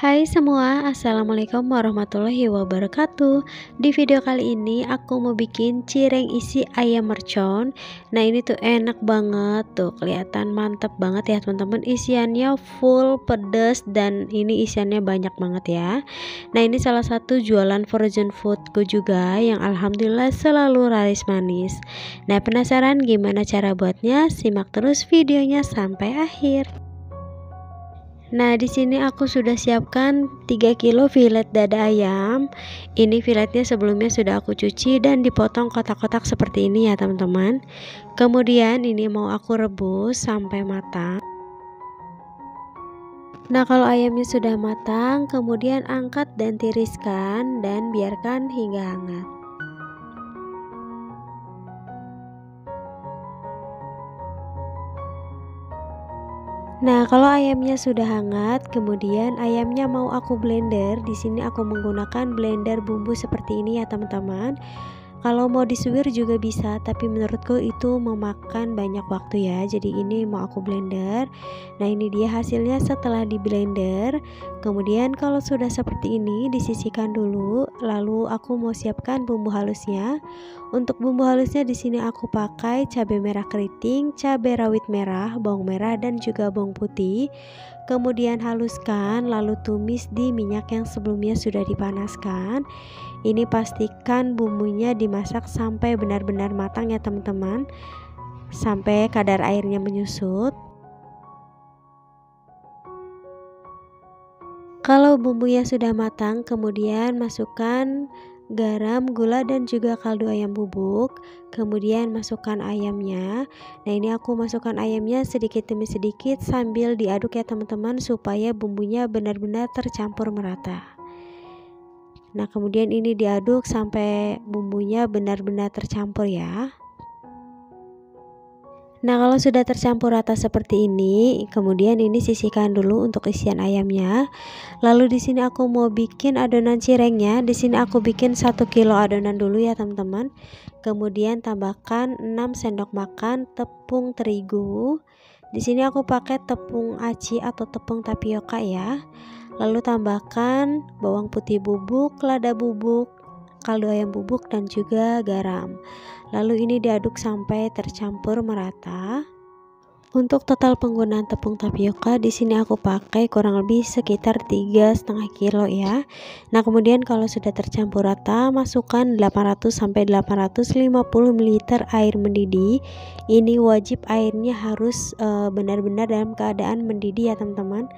Hai semua, Assalamualaikum warahmatullahi wabarakatuh. Di video kali ini aku mau bikin cireng isi ayam mercon. Nah ini tuh enak banget tuh, kelihatan mantap banget ya teman-teman. Isiannya full pedas dan ini isiannya banyak banget ya. Nah ini salah satu jualan frozen foodku juga yang alhamdulillah selalu laris manis. Nah penasaran gimana cara buatnya? Simak terus videonya sampai akhir. Nah, di sini aku sudah siapkan 3 kilo filet dada ayam. Ini filetnya sebelumnya sudah aku cuci dan dipotong kotak-kotak seperti ini ya, teman-teman. Kemudian ini mau aku rebus sampai matang. Nah, kalau ayamnya sudah matang, kemudian angkat dan tiriskan dan biarkan hingga hangat. Nah, kalau ayamnya sudah hangat, kemudian ayamnya mau aku blender. Di sini aku menggunakan blender bumbu seperti ini ya, teman-teman. Kalau mau disuir juga bisa, tapi menurutku itu memakan banyak waktu ya. Jadi ini mau aku blender. Nah, ini dia hasilnya setelah di blender. Kemudian kalau sudah seperti ini disisihkan dulu, lalu aku mau siapkan bumbu halusnya. Untuk bumbu halusnya di sini aku pakai cabai merah keriting, cabai rawit merah, bawang merah dan juga bawang putih. Kemudian haluskan lalu tumis di minyak yang sebelumnya sudah dipanaskan. Ini pastikan bumbunya dimasak sampai benar-benar matang ya teman-teman, sampai kadar airnya menyusut. Kalau bumbunya sudah matang, kemudian masukkan garam, gula dan juga kaldu ayam bubuk. Kemudian masukkan ayamnya. Nah, ini aku masukkan ayamnya sedikit demi sedikit sambil diaduk ya teman-teman, supaya bumbunya benar-benar tercampur merata. Nah, kemudian ini diaduk sampai bumbunya benar-benar tercampur ya. Nah, kalau sudah tercampur rata seperti ini, kemudian ini sisihkan dulu untuk isian ayamnya. Lalu di sini aku mau bikin adonan cirengnya. Di sini aku bikin 1 kilo adonan dulu ya, teman-teman. Kemudian tambahkan 6 sendok makan tepung terigu. Di sini aku pakai tepung aci atau tepung tapioka ya. Lalu tambahkan bawang putih bubuk, lada bubuk, kaldu ayam bubuk dan juga garam. Lalu ini diaduk sampai tercampur merata. Untuk total penggunaan tepung tapioka di sini aku pakai kurang lebih sekitar 3,5 kilo ya. Nah, kemudian kalau sudah tercampur rata, masukkan 800 sampai 850 ml air mendidih. Ini wajib airnya harus benar-benar dalam keadaan mendidih ya, teman-teman.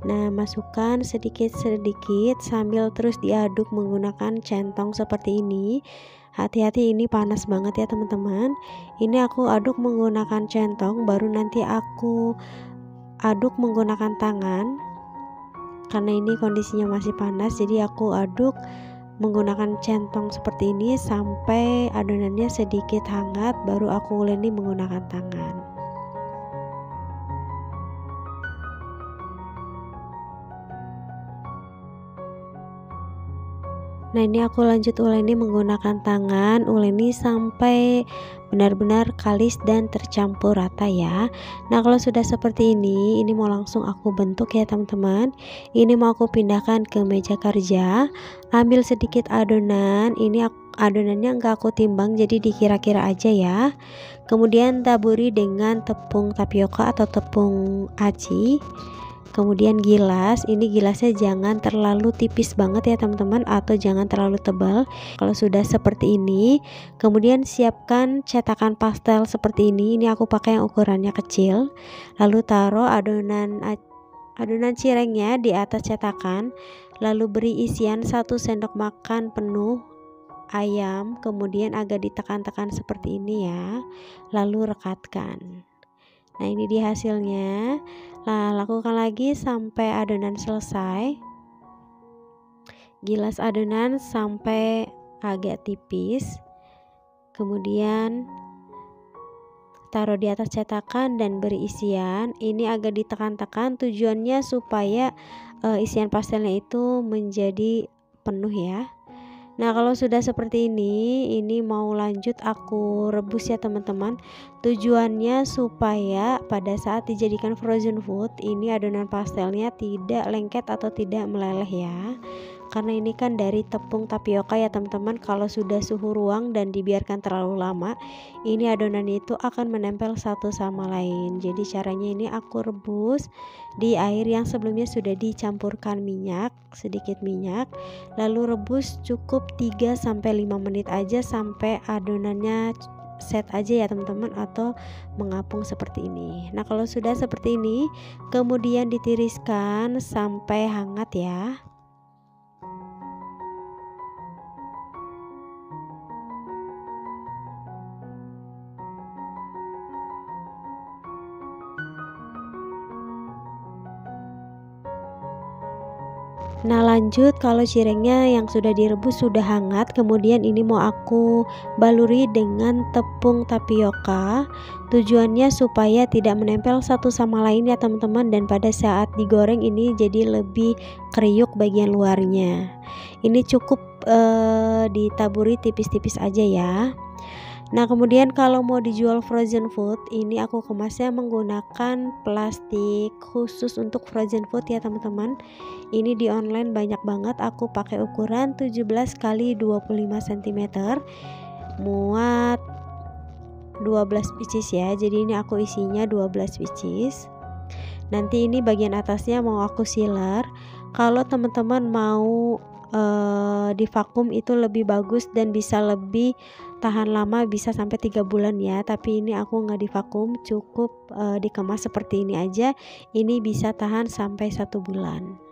Nah, masukkan sedikit-sedikit sambil terus diaduk menggunakan centong seperti ini. Hati-hati, ini panas banget ya teman-teman. Ini aku aduk menggunakan centong, baru nanti aku aduk menggunakan tangan. Karena ini kondisinya masih panas, jadi aku aduk menggunakan centong seperti ini sampai adonannya sedikit hangat, baru aku uleni menggunakan tangan. Nah, ini aku lanjut uleni menggunakan tangan, uleni sampai benar-benar kalis dan tercampur rata ya. Nah, kalau sudah seperti ini mau langsung aku bentuk ya teman-teman. Ini mau aku pindahkan ke meja kerja. Ambil sedikit adonan, ini adonannya enggak aku timbang, jadi dikira-kira aja ya. Kemudian taburi dengan tepung tapioka atau tepung aci. Kemudian gilas, ini gilasnya jangan terlalu tipis banget ya teman-teman, atau jangan terlalu tebal. Kalau sudah seperti ini, kemudian siapkan cetakan pastel seperti ini. Ini aku pakai yang ukurannya kecil. Lalu taruh adonan cirengnya di atas cetakan. Lalu beri isian 1 sendok makan penuh ayam, kemudian agak ditekan-tekan seperti ini ya. Lalu rekatkan. Nah, ini dia hasilnya. Nah, lakukan lagi sampai adonan selesai. Gilas adonan sampai agak tipis. Kemudian taruh di atas cetakan dan beri isian. Ini agak ditekan-tekan, tujuannya supaya isian pastelnya itu menjadi penuh ya. Nah, kalau sudah seperti ini mau lanjut aku rebus ya teman-teman. Tujuannya supaya pada saat dijadikan frozen food, ini adonan pastelnya tidak lengket atau tidak meleleh ya. Karena ini kan dari tepung tapioka ya teman-teman. Kalau sudah suhu ruang dan dibiarkan terlalu lama, ini adonan itu akan menempel satu sama lain. Jadi caranya ini aku rebus di air yang sebelumnya sudah dicampurkan minyak, sedikit minyak. Lalu rebus cukup 3-5 menit aja sampai adonannya set aja ya teman-teman, atau mengapung seperti ini. Nah, kalau sudah seperti ini kemudian ditiriskan sampai hangat ya. Nah, lanjut kalau cirengnya yang sudah direbus sudah hangat, kemudian ini mau aku baluri dengan tepung tapioka. Tujuannya supaya tidak menempel satu sama lain ya teman-teman, dan pada saat digoreng ini jadi lebih kriuk bagian luarnya. Ini cukup ditaburi tipis-tipis aja ya. Nah, kemudian kalau mau dijual frozen food, ini aku kemasnya menggunakan plastik khusus untuk frozen food ya teman-teman. Ini di online banyak banget, aku pakai ukuran 17 x 25 cm, muat 12 pieces ya. Jadi ini aku isinya 12 pieces. Nanti ini bagian atasnya mau aku sealer. Kalau teman-teman mau di vakum itu lebih bagus dan bisa lebih tahan lama, bisa sampai 3 bulan ya. Tapi ini aku nggak di vakum, cukup dikemas seperti ini aja. Ini bisa tahan sampai 1 bulan.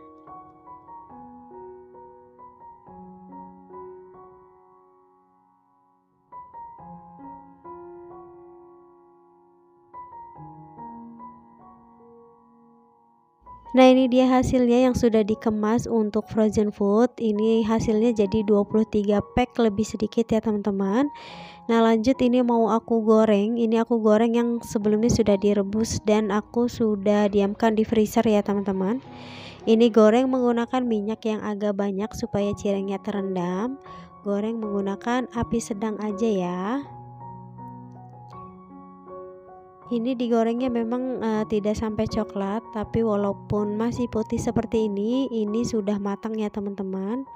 Nah, ini dia hasilnya yang sudah dikemas untuk frozen food. Ini hasilnya jadi 23 pack lebih sedikit ya teman-teman. Nah, lanjut ini mau aku goreng. Ini aku goreng yang sebelumnya sudah direbus dan aku sudah diamkan di freezer ya teman-teman. Ini goreng menggunakan minyak yang agak banyak supaya cirengnya terendam. Goreng menggunakan api sedang aja ya. Ini digorengnya memang tidak sampai coklat, tapi walaupun masih putih seperti ini sudah matang ya teman-teman.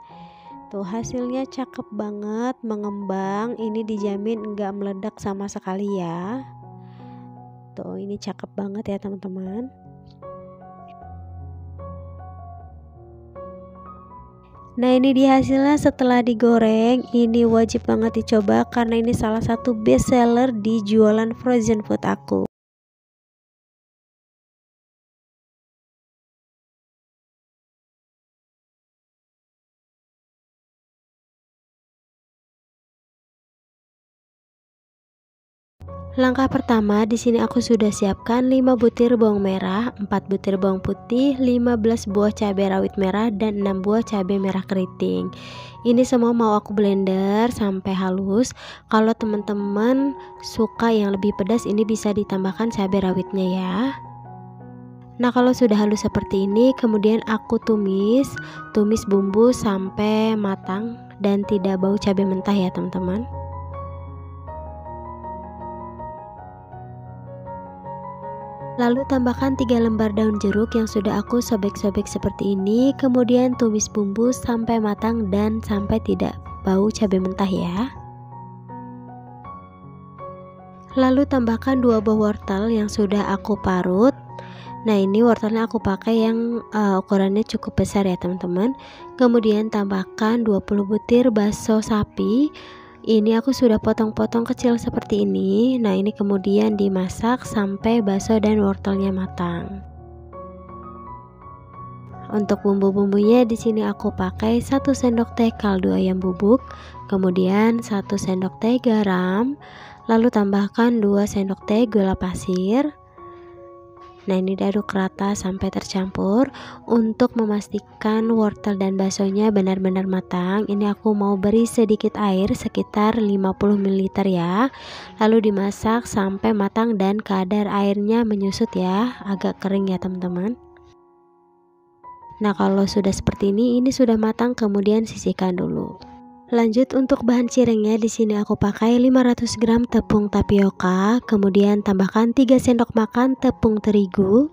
Tuh hasilnya cakep banget, mengembang. Ini dijamin enggak meledak sama sekali ya. Tuh ini cakep banget ya teman-teman. Nah, ini dia hasilnya setelah digoreng. Ini wajib banget dicoba karena ini salah satu best seller di jualan frozen food aku. Langkah pertama, di sini aku sudah siapkan 5 butir bawang merah, 4 butir bawang putih, 15 buah cabai rawit merah, dan 6 buah cabai merah keriting. Ini semua mau aku blender sampai halus. Kalau teman-teman suka yang lebih pedas, ini bisa ditambahkan cabai rawitnya ya. Nah, kalau sudah halus seperti ini, kemudian aku tumis bumbu sampai matang dan tidak bau cabai mentah ya teman-teman. Lalu tambahkan 3 lembar daun jeruk yang sudah aku sobek-sobek seperti ini. Kemudian tumis bumbu sampai matang dan sampai tidak bau cabai mentah ya. Lalu tambahkan 2 buah wortel yang sudah aku parut. Nah, ini wortelnya aku pakai yang ukurannya cukup besar ya teman-teman. Kemudian tambahkan 20 butir bakso sapi. Ini aku sudah potong-potong kecil seperti ini. Nah, ini kemudian dimasak sampai bakso dan wortelnya matang. Untuk bumbu-bumbunya di sini aku pakai 1 sendok teh kaldu ayam bubuk, kemudian 1 sendok teh garam, lalu tambahkan 2 sendok teh gula pasir. Nah, ini diaduk rata sampai tercampur. Untuk memastikan wortel dan baksonya benar-benar matang, ini aku mau beri sedikit air sekitar 50 ml ya. Lalu dimasak sampai matang dan kadar airnya menyusut ya, agak kering ya teman-teman. Nah, kalau sudah seperti ini sudah matang, kemudian sisihkan dulu. Lanjut untuk bahan cirengnya, di sini aku pakai 500 gram tepung tapioka, kemudian tambahkan 3 sendok makan tepung terigu.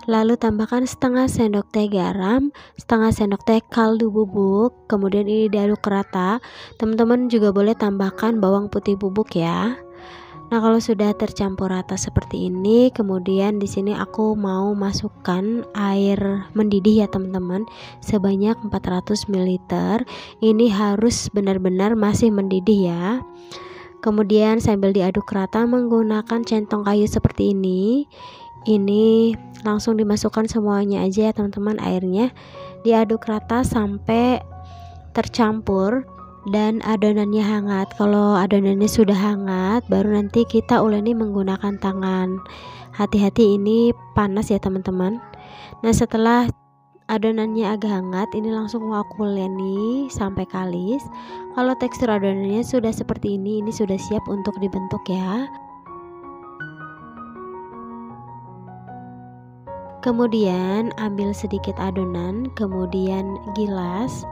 Lalu tambahkan setengah sendok teh garam, setengah sendok teh kaldu bubuk, kemudian ini diaduk rata. Teman-teman juga boleh tambahkan bawang putih bubuk ya. Nah, kalau sudah tercampur rata seperti ini, kemudian di sini aku mau masukkan air mendidih ya teman-teman, sebanyak 400 ml. Ini harus benar-benar masih mendidih ya. Kemudian sambil diaduk rata menggunakan centong kayu seperti ini. Ini langsung dimasukkan semuanya aja ya teman-teman airnya. Diaduk rata sampai tercampur dan adonannya hangat. Kalau adonannya sudah hangat, baru nanti kita uleni menggunakan tangan. Hati-hati ini panas ya teman-teman. Nah, setelah adonannya agak hangat, ini langsung mau aku uleni sampai kalis. Kalau tekstur adonannya sudah seperti ini sudah siap untuk dibentuk ya. Kemudian ambil sedikit adonan, kemudian gilas.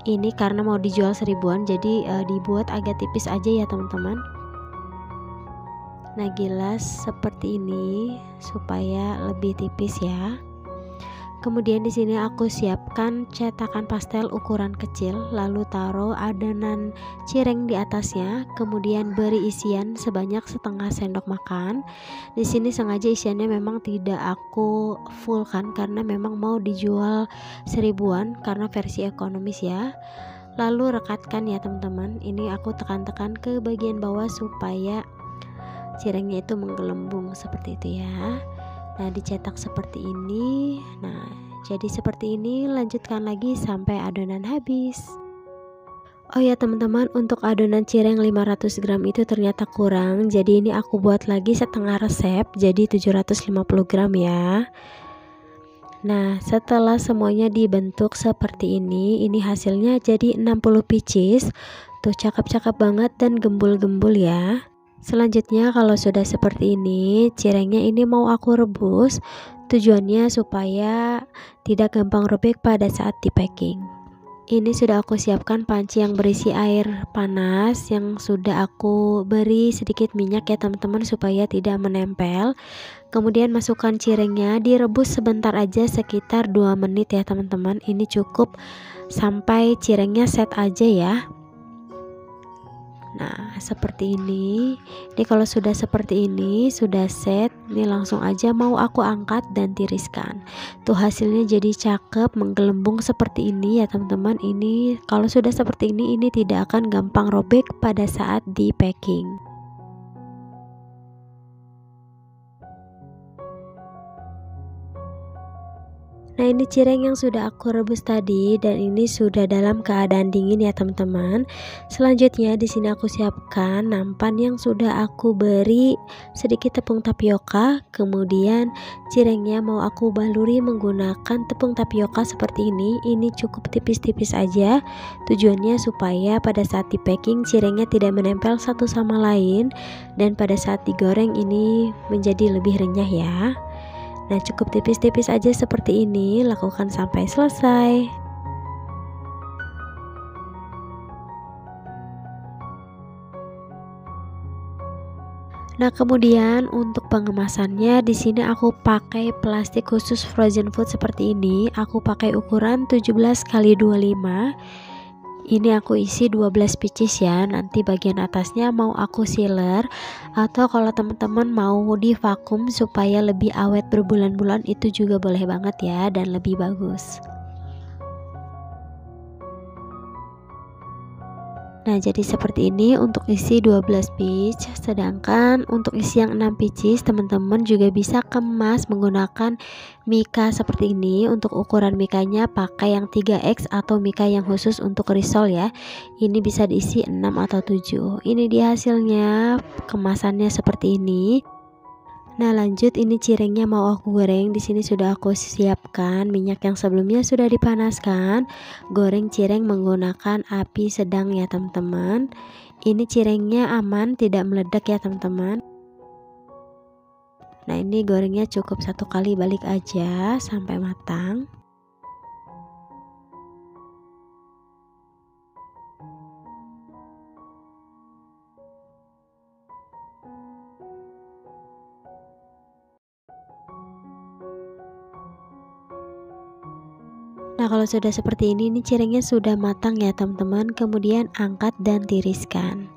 Ini karena mau dijual 1000-an, jadi dibuat agak tipis aja ya teman-teman. Nah, gilas seperti ini supaya lebih tipis ya. Kemudian di sini aku siapkan cetakan pastel ukuran kecil, lalu taruh adonan cireng di atasnya, kemudian beri isian sebanyak setengah sendok makan. Di sini sengaja isiannya memang tidak aku fullkan karena memang mau dijual 1000-an karena versi ekonomis ya. Lalu rekatkan ya teman-teman. Ini aku tekan-tekan ke bagian bawah supaya cirengnya itu menggelembung seperti itu ya. Nah, dicetak seperti ini. Nah, jadi seperti ini, lanjutkan lagi sampai adonan habis. Oh ya teman-teman, untuk adonan cireng 500 gram itu ternyata kurang. Jadi ini aku buat lagi setengah resep, jadi 750 gram ya. Nah, setelah semuanya dibentuk seperti ini hasilnya jadi 60 pieces. Tuh cakep-cakep banget dan gembul-gembul ya. Selanjutnya kalau sudah seperti ini, cirengnya ini mau aku rebus. Tujuannya supaya tidak gampang robek pada saat di packing. Ini sudah aku siapkan panci yang berisi air panas yang sudah aku beri sedikit minyak ya teman-teman supaya tidak menempel. Kemudian masukkan cirengnya, direbus sebentar aja sekitar 2 menit ya teman-teman. Ini cukup sampai cirengnya set aja ya. Nah, seperti ini. Ini kalau sudah seperti ini, sudah set, ini langsung aja mau aku angkat dan tiriskan. Tuh hasilnya jadi cakep, menggelembung seperti ini ya teman-teman. Ini kalau sudah seperti ini tidak akan gampang robek pada saat di packing. Nah, ini cireng yang sudah aku rebus tadi dan ini sudah dalam keadaan dingin ya teman-teman. Selanjutnya di sini aku siapkan nampan yang sudah aku beri sedikit tepung tapioka. Kemudian cirengnya mau aku baluri menggunakan tepung tapioka seperti ini. Ini cukup tipis-tipis aja. Tujuannya supaya pada saat di packing cirengnya tidak menempel satu sama lain dan pada saat digoreng ini menjadi lebih renyah ya. Nah, cukup tipis-tipis aja seperti ini, lakukan sampai selesai. Nah, kemudian untuk pengemasannya di sini aku pakai plastik khusus frozen food seperti ini. Aku pakai ukuran 17x25. Ini aku isi 12 pieces ya. Nanti bagian atasnya mau aku sealer atau kalau teman-teman mau di vakum supaya lebih awet berbulan-bulan itu juga boleh banget ya dan lebih bagus. Nah, jadi seperti ini untuk isi 12 piece. Sedangkan untuk isi yang 6 pieces teman-teman juga bisa kemas menggunakan mika seperti ini. Untuk ukuran mikanya pakai yang 3X atau mika yang khusus untuk risol ya. Ini bisa diisi 6 atau 7. Ini dia hasilnya, kemasannya seperti ini. Nah, lanjut ini cirengnya mau aku goreng. Di sini sudah aku siapkan minyak yang sebelumnya sudah dipanaskan. Goreng cireng menggunakan api sedang ya teman-teman. Ini cirengnya aman, tidak meledak ya teman-teman. Nah, ini gorengnya cukup 1 kali balik aja sampai matang. Nah, kalau sudah seperti ini cirengnya sudah matang ya teman-teman. Kemudian angkat dan tiriskan.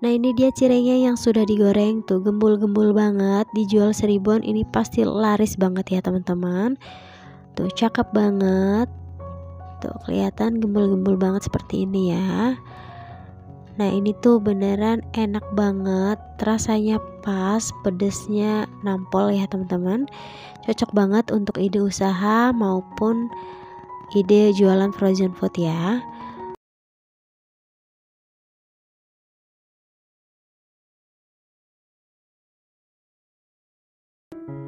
Nah, ini dia cirengnya yang sudah digoreng tuh, gembul-gembul banget, dijual 1000-an, ini pasti laris banget ya teman-teman. Tuh cakep banget. Tuh kelihatan gembul-gembul banget seperti ini ya. Nah, ini tuh beneran enak banget, rasanya pas, pedesnya nampol ya teman-teman. Cocok banget untuk ide usaha maupun ide jualan frozen food ya.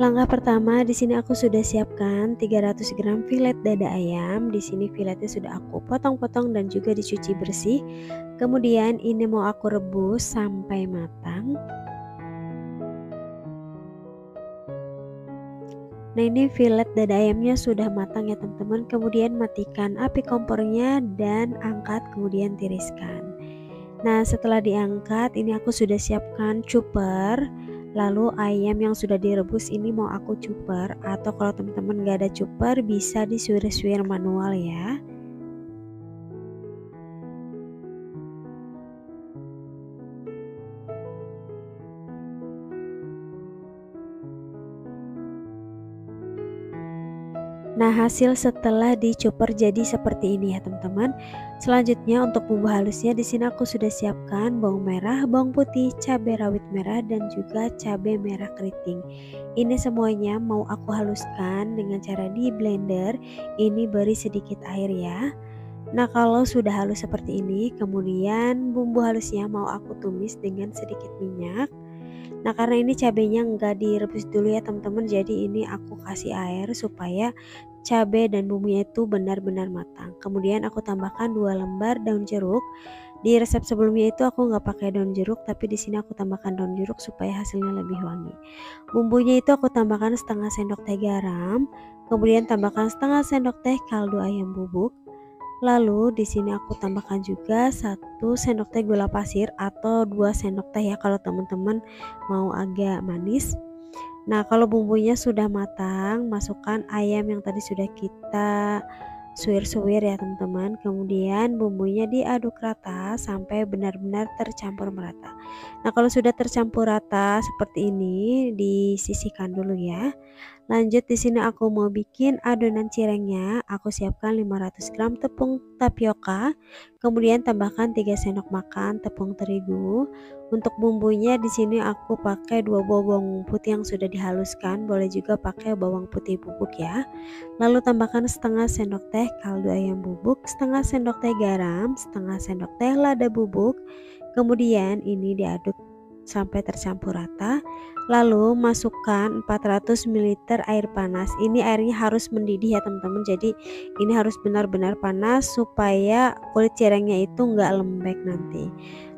Langkah pertama, di sini aku sudah siapkan 300 gram filet dada ayam. Di sini filetnya sudah aku potong-potong dan juga dicuci bersih. Kemudian ini mau aku rebus sampai matang. Nah, ini filet dada ayamnya sudah matang ya teman-teman. Kemudian matikan api kompornya dan angkat, kemudian tiriskan. Nah, setelah diangkat ini aku sudah siapkan chopper. Lalu ayam yang sudah direbus ini mau aku chopper, atau kalau teman-teman gak ada chopper bisa disuir-suir manual ya. Nah, hasil setelah dicuper jadi seperti ini ya teman-teman. Selanjutnya untuk bumbu halusnya di sini aku sudah siapkan bawang merah, bawang putih, cabai rawit merah dan juga cabai merah keriting. Ini semuanya mau aku haluskan dengan cara di blender. Ini beri sedikit air ya. Nah, kalau sudah halus seperti ini, kemudian bumbu halusnya mau aku tumis dengan sedikit minyak. Nah, karena ini cabenya enggak direbus dulu ya teman-teman, jadi ini aku kasih air supaya cabai dan bumbunya itu benar-benar matang. Kemudian aku tambahkan 2 lembar daun jeruk. Di resep sebelumnya itu aku nggak pakai daun jeruk, tapi di sini aku tambahkan daun jeruk supaya hasilnya lebih wangi. Bumbunya itu aku tambahkan setengah sendok teh garam, kemudian tambahkan setengah sendok teh kaldu ayam bubuk. Lalu di sini aku tambahkan juga 1 sendok teh gula pasir atau 2 sendok teh ya kalau teman-teman mau agak manis. Nah, kalau bumbunya sudah matang, masukkan ayam yang tadi sudah kita suwir-suwir ya teman-teman. Kemudian bumbunya diaduk rata sampai benar-benar tercampur merata. Nah, kalau sudah tercampur rata seperti ini, disisihkan dulu ya. Lanjut di sini aku mau bikin adonan cirengnya. Aku siapkan 500 gram tepung tapioka, kemudian tambahkan 3 sendok makan tepung terigu. Untuk bumbunya di sini aku pakai 2 buah bawang putih yang sudah dihaluskan, boleh juga pakai bawang putih bubuk ya. Lalu tambahkan setengah sendok teh kaldu ayam bubuk, setengah sendok teh garam, setengah sendok teh lada bubuk. Kemudian ini diaduk sampai tercampur rata. Lalu masukkan 400 ml air panas. Ini airnya harus mendidih ya teman-teman. Jadi ini harus benar-benar panas supaya kulit cirengnya itu enggak lembek nanti.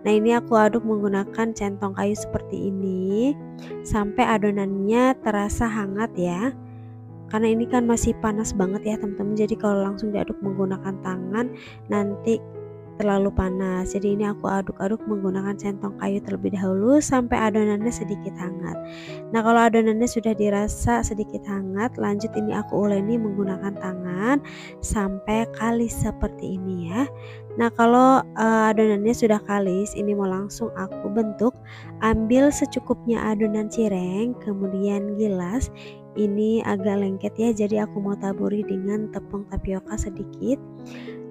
Nah, ini aku aduk menggunakan centong kayu seperti ini sampai adonannya terasa hangat ya. Karena ini kan masih panas banget ya teman-teman. Jadi kalau langsung diaduk menggunakan tangan nanti terlalu panas. Jadi ini aku aduk-aduk menggunakan centong kayu terlebih dahulu sampai adonannya sedikit hangat. Nah, kalau adonannya sudah dirasa sedikit hangat, lanjut ini aku uleni menggunakan tangan sampai kalis seperti ini ya. Nah, kalau adonannya sudah kalis, ini mau langsung aku bentuk. Ambil secukupnya adonan cireng, kemudian gilas. Ini agak lengket ya, jadi aku mau taburi dengan tepung tapioka sedikit.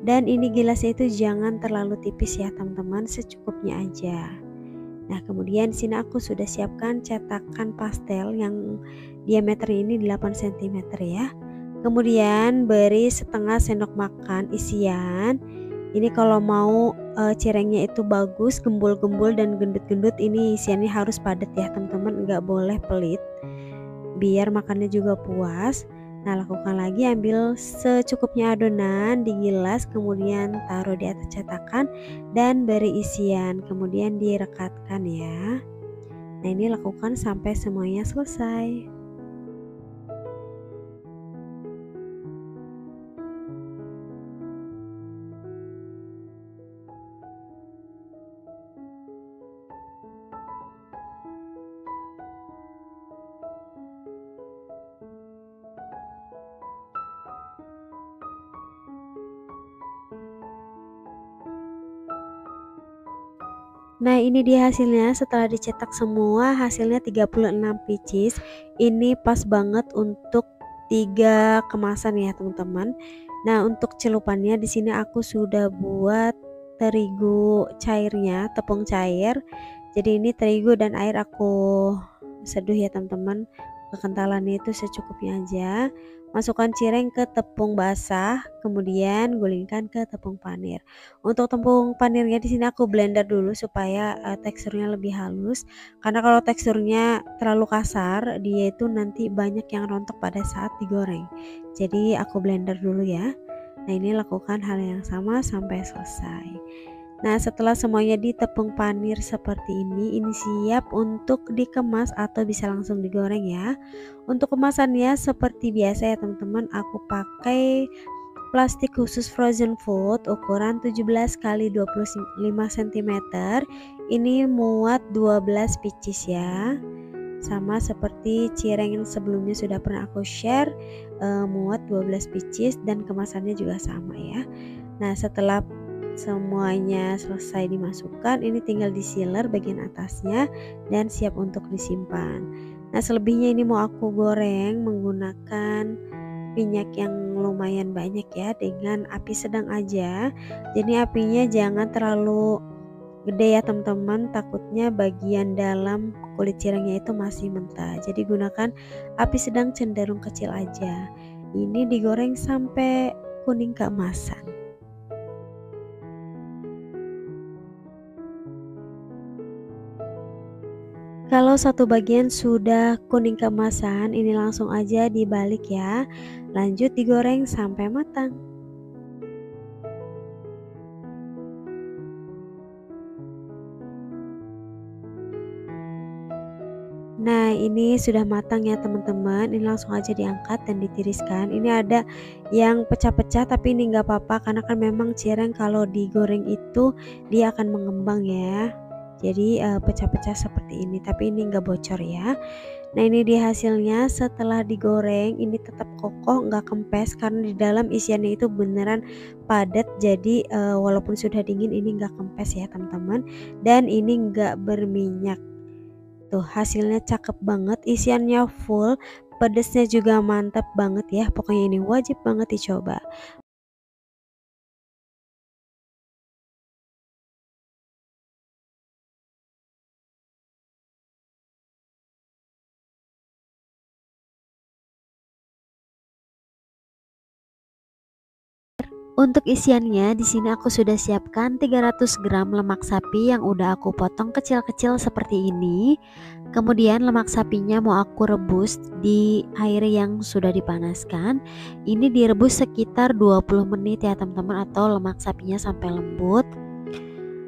Dan ini gelasnya itu jangan terlalu tipis ya teman-teman, secukupnya aja. Nah, kemudian di sini aku sudah siapkan cetakan pastel yang diameter ini 8 cm ya. Kemudian beri setengah sendok makan isian. Ini kalau mau cirengnya itu bagus, gembul-gembul dan gendut-gendut, ini isiannya harus padat ya teman-teman, nggak boleh pelit. Biar makannya juga puas. Nah, lakukan lagi, ambil secukupnya adonan, digilas, kemudian taruh di atas cetakan dan beri isian, kemudian direkatkan ya. Nah, ini lakukan sampai semuanya selesai. Nah, ini dia hasilnya setelah dicetak semua, hasilnya 36 pieces. Ini pas banget untuk 3 kemasan ya, teman-teman. Nah, untuk celupannya di sini aku sudah buat terigu cairnya, tepung cair. Jadi ini terigu dan air aku seduh ya, teman-teman. Kekentalannya itu secukupnya aja. Masukkan cireng ke tepung basah, kemudian gulingkan ke tepung panir. Untuk tepung panirnya di sini aku blender dulu supaya teksturnya lebih halus. Karena kalau teksturnya terlalu kasar, dia itu nanti banyak yang rontok pada saat digoreng. Jadi aku blender dulu ya. Nah, ini lakukan hal yang sama sampai selesai. Nah, setelah semuanya ditepung panir seperti ini siap untuk dikemas atau bisa langsung digoreng ya. Untuk kemasannya seperti biasa ya, teman-teman, aku pakai plastik khusus frozen food ukuran 17 kali 25 cm. Ini muat 12 pieces ya. Sama seperti cireng yang sebelumnya sudah pernah aku share, muat 12 pieces dan kemasannya juga sama ya. Nah, setelah semuanya selesai dimasukkan, ini tinggal disiler bagian atasnya dan siap untuk disimpan. Nah, selebihnya ini mau aku goreng menggunakan minyak yang lumayan banyak ya, dengan api sedang aja. Jadi apinya jangan terlalu gede ya, teman-teman, takutnya bagian dalam kulit cirengnya itu masih mentah. Jadi gunakan api sedang cenderung kecil aja. Ini digoreng sampai kuning keemasan. Kalau satu bagian sudah kuning keemasan, ini langsung aja dibalik ya. Lanjut digoreng sampai matang. Nah, ini sudah matang ya, teman-teman. Ini langsung aja diangkat dan ditiriskan. Ini ada yang pecah-pecah tapi ini nggak apa-apa karena kan memang cireng kalau digoreng itu dia akan mengembang ya. Jadi pecah-pecah seperti ini, tapi ini nggak bocor ya. Nah, ini dia hasilnya setelah digoreng. Ini tetap kokoh, nggak kempes karena di dalam isiannya itu beneran padat. Jadi walaupun sudah dingin ini nggak kempes ya, teman-teman. Dan ini nggak berminyak. Tuh, hasilnya cakep banget, isiannya full, pedesnya juga mantap banget ya. Pokoknya ini wajib banget dicoba. Untuk isiannya di sini aku sudah siapkan 300 gram lemak sapi yang udah aku potong kecil-kecil seperti ini. Kemudian lemak sapinya mau aku rebus di air yang sudah dipanaskan. Ini direbus sekitar 20 menit ya, teman-teman, atau lemak sapinya sampai lembut.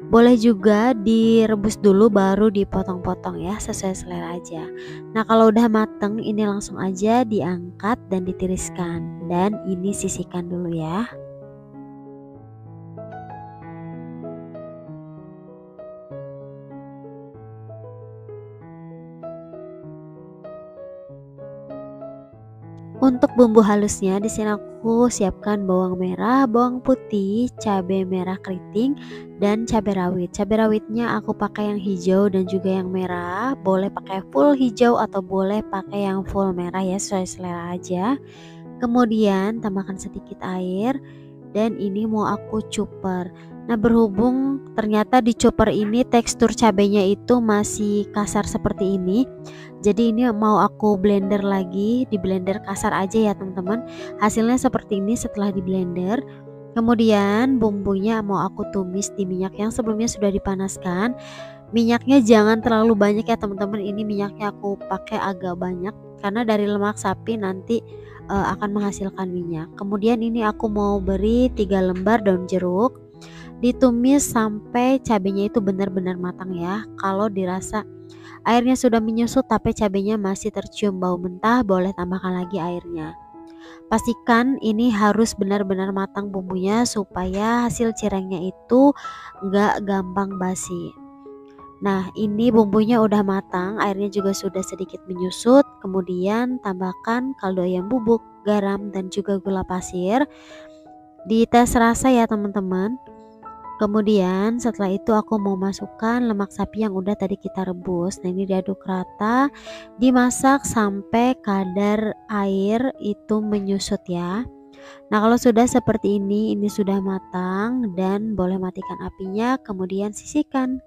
Boleh juga direbus dulu baru dipotong-potong ya, sesuai selera aja. Nah, kalau udah mateng ini langsung aja diangkat dan ditiriskan. Dan ini sisihkan dulu ya. Untuk bumbu halusnya di sini aku siapkan bawang merah, bawang putih, cabai merah keriting, dan cabai rawit. Cabai rawitnya aku pakai yang hijau dan juga yang merah. Boleh pakai full hijau atau boleh pakai yang full merah ya, sesuai selera aja. Kemudian tambahkan sedikit air dan ini mau aku cuper. Nah, berhubung ternyata di chopper ini tekstur cabenya itu masih kasar seperti ini, jadi ini mau aku blender lagi, di blender kasar aja ya, teman-teman. Hasilnya seperti ini setelah di blender. Kemudian bumbunya mau aku tumis di minyak yang sebelumnya sudah dipanaskan. Minyaknya jangan terlalu banyak ya, teman-teman. Ini minyaknya aku pakai agak banyak karena dari lemak sapi nanti akan menghasilkan minyak. Kemudian ini aku mau beri 3 lembar daun jeruk. Ditumis sampai cabenya itu benar-benar matang ya. Kalau dirasa airnya sudah menyusut tapi cabenya masih tercium bau mentah, boleh tambahkan lagi airnya. Pastikan ini harus benar-benar matang bumbunya supaya hasil cirengnya itu nggak gampang basi. Nah, ini bumbunya udah matang, airnya juga sudah sedikit menyusut. Kemudian tambahkan kaldu ayam bubuk, garam, dan juga gula pasir. Dites rasa ya, teman-teman. Kemudian setelah itu aku mau masukkan lemak sapi yang udah tadi kita rebus. Nah, ini diaduk rata, dimasak sampai kadar air itu menyusut ya. Nah, kalau sudah seperti ini sudah matang dan boleh matikan apinya, kemudian sisihkan.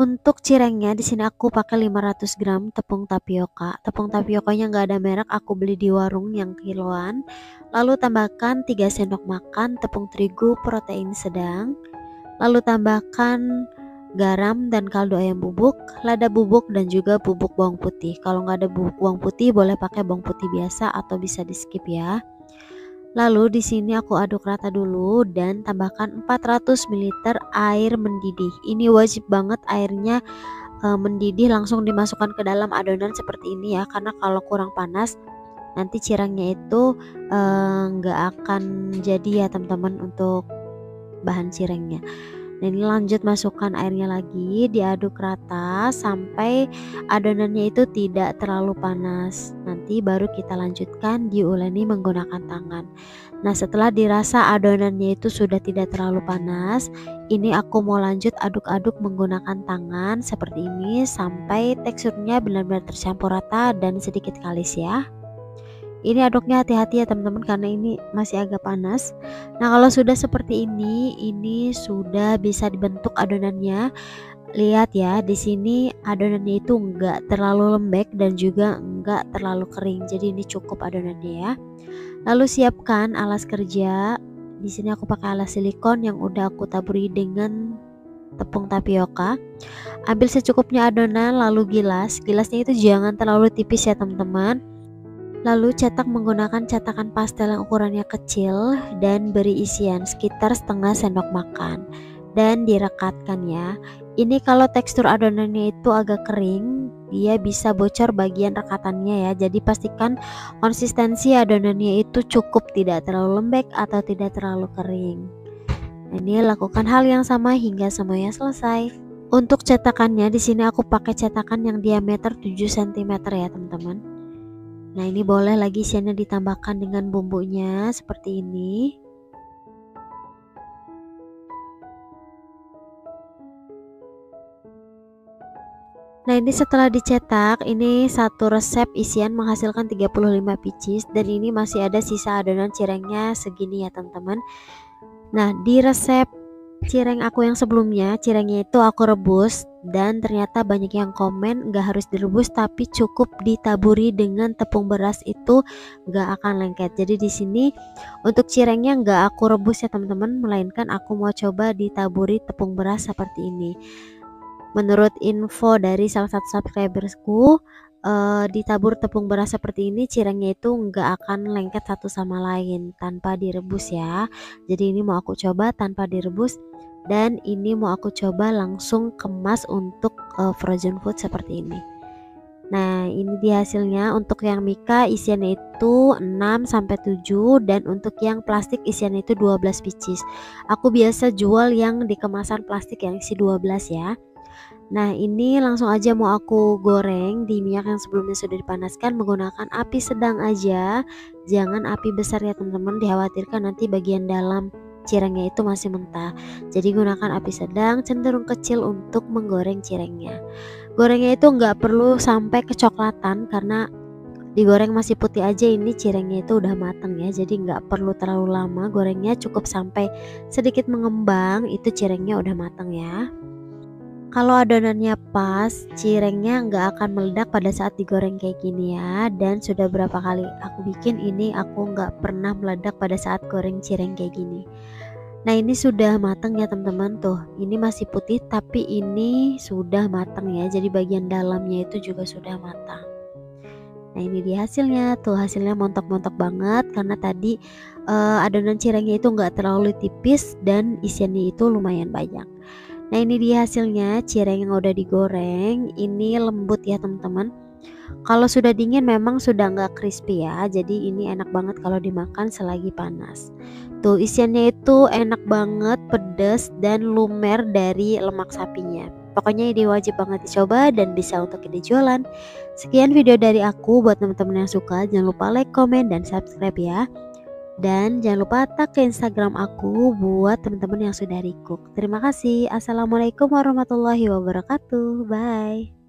Untuk cirengnya di sini aku pakai 500 gram tepung tapioka. Tepung tapiokanya nggak ada merek, aku beli di warung yang kiloan. Lalu tambahkan 3 sendok makan tepung terigu protein sedang. Lalu tambahkan garam dan kaldu ayam bubuk, lada bubuk dan juga bubuk bawang putih. Kalau nggak ada bubuk bawang putih boleh pakai bawang putih biasa atau bisa di skip ya. Lalu di sini aku aduk rata dulu dan tambahkan 400 ml air mendidih. Ini wajib banget airnya mendidih langsung dimasukkan ke dalam adonan seperti ini ya, karena kalau kurang panas nanti cirengnya itu nggak akan jadi ya teman-teman untuk bahan cirengnya. Nah, ini lanjut masukkan airnya lagi, diaduk rata sampai adonannya itu tidak terlalu panas. Nanti baru kita lanjutkan diuleni menggunakan tangan. Nah, setelah dirasa adonannya itu sudah tidak terlalu panas, ini aku mau lanjut aduk-aduk menggunakan tangan seperti ini sampai teksturnya benar-benar tercampur rata dan sedikit kalis ya. Ini aduknya hati-hati ya teman-teman karena ini masih agak panas. Nah, kalau sudah seperti ini sudah bisa dibentuk adonannya. Lihat ya, di sini adonannya itu enggak terlalu lembek dan juga enggak terlalu kering. Jadi ini cukup adonannya ya. Lalu siapkan alas kerja. Di sini aku pakai alas silikon yang udah aku taburi dengan tepung tapioka. Ambil secukupnya adonan lalu gilas. Gilasnya itu jangan terlalu tipis ya teman-teman. Lalu cetak menggunakan cetakan pastel yang ukurannya kecil dan beri isian sekitar setengah sendok makan dan direkatkan ya. Ini kalau tekstur adonannya itu agak kering, dia bisa bocor bagian rekatannya ya. Jadi pastikan konsistensi adonannya itu cukup, tidak terlalu lembek atau tidak terlalu kering. Ini lakukan hal yang sama hingga semuanya selesai. Untuk cetakannya di sini aku pakai cetakan yang diameter 7 cm ya teman-teman. Nah, ini boleh lagi isiannya ditambahkan dengan bumbunya seperti ini. Nah, ini setelah dicetak, ini satu resep isian menghasilkan 35 pieces dan ini masih ada sisa adonan cirengnya segini ya teman-teman. Nah, di resep cireng aku yang sebelumnya, cirengnya itu aku rebus dan ternyata banyak yang komen nggak harus direbus tapi cukup ditaburi dengan tepung beras itu nggak akan lengket. Jadi di sini untuk cirengnya nggak aku rebus ya teman-teman, melainkan aku mau coba ditaburi tepung beras seperti ini. Menurut info dari salah satu subscribersku, ditabur tepung beras seperti ini cirengnya itu nggak akan lengket satu sama lain tanpa direbus ya. Jadi ini mau aku coba tanpa direbus dan ini mau aku coba langsung kemas untuk frozen food seperti ini. Nah, ini dia hasilnya. Untuk yang Mika isiannya itu 6-7 dan untuk yang plastik isiannya itu 12 pieces. Aku biasa jual yang di kemasan plastik yang isi 12 ya. Nah, ini langsung aja mau aku goreng di minyak yang sebelumnya sudah dipanaskan menggunakan api sedang aja. Jangan api besar ya teman-teman, dikhawatirkan nanti bagian dalam cirengnya itu masih mentah. Jadi gunakan api sedang cenderung kecil untuk menggoreng cirengnya. Gorengnya itu nggak perlu sampai kecoklatan karena digoreng masih putih aja ini cirengnya itu udah matang ya. Jadi nggak perlu terlalu lama gorengnya, cukup sampai sedikit mengembang itu cirengnya udah matang ya. Kalau adonannya pas, cirengnya nggak akan meledak pada saat digoreng kayak gini ya. Dan sudah berapa kali aku bikin ini, aku nggak pernah meledak pada saat goreng cireng kayak gini. Nah, ini sudah matang ya teman-teman tuh. Ini masih putih tapi ini sudah matang ya. Jadi bagian dalamnya itu juga sudah matang. Nah, ini dia hasilnya tuh, hasilnya montok-montok banget karena tadi adonan cirengnya itu nggak terlalu tipis dan isiannya itu lumayan banyak. Nah, ini dia hasilnya cireng yang udah digoreng. Ini lembut ya teman-teman. Kalau sudah dingin memang sudah nggak crispy ya. Jadi ini enak banget kalau dimakan selagi panas. Tuh isiannya itu enak banget, pedas dan lumer dari lemak sapinya. Pokoknya ini wajib banget dicoba dan bisa untuk ide jualan. Sekian video dari aku, buat teman-teman yang suka jangan lupa like, komen, dan subscribe ya. Dan jangan lupa tag ke Instagram aku buat teman-teman yang sudah recook. Terima kasih. Assalamualaikum warahmatullahi wabarakatuh. Bye.